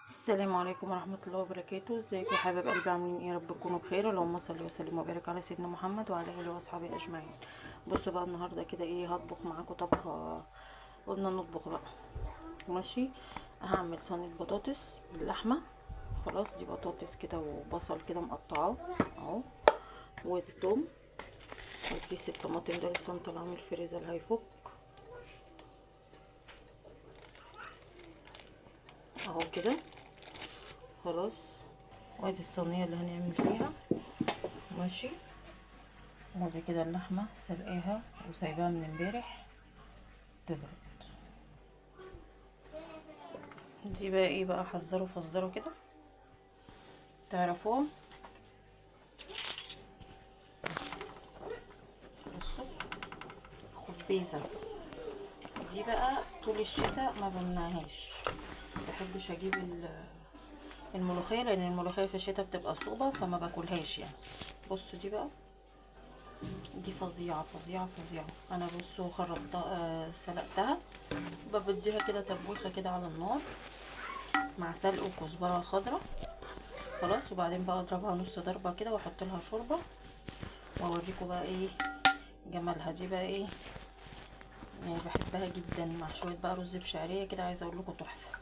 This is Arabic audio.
السلام عليكم ورحمة الله وبركاته. ازيكم يا حبايب قلبي، عاملين ايه؟ يا رب تكونوا بخير. اللهم صل وسلم وبارك على سيدنا محمد وعلى اله واصحابه اجمعين. بصوا بقى النهارده كده ايه، هطبخ معاكم طبخه. قلنا نطبخ بقى. ماشي. هعمل صينيه بطاطس باللحمه. خلاص، دي بطاطس كده وبصل كده مقطعاه اهو، والثوم، وكيس الطماطم ده لسه مطلعاه من الفريزر هيفك اهو كده. خلاص، وادي الصينيه اللي هنعمل فيها. ماشي. وادي كده اللحمه سلقاها وسايباها من امبارح تبرد. دي بقى ايه بقى، حذروا فزروا كده تعرفوهم. بصوا، خبيزه. دي بقى طول الشتاء ما بمنعهاش، مبحبش اجيب الملوخيه، لان الملوخيه في الشتاء بتبقى صوبه فما باكلهاش يعني. بصوا دي بقى، دي فظيعه فظيعه فظيعه. انا بصوا خرطتها، سلقتها، بديها كده تبويخه كده على النار مع سلق وكزبره خضراء. خلاص، وبعدين بقى اضربها نص ضربه كده واحط لها شوربه، واوريكم بقى ايه جمالها. دي بقى ايه يعني، بحبها جدا مع شويه بقى رز بشعريه كده، عايزه اقول لكم تحفه.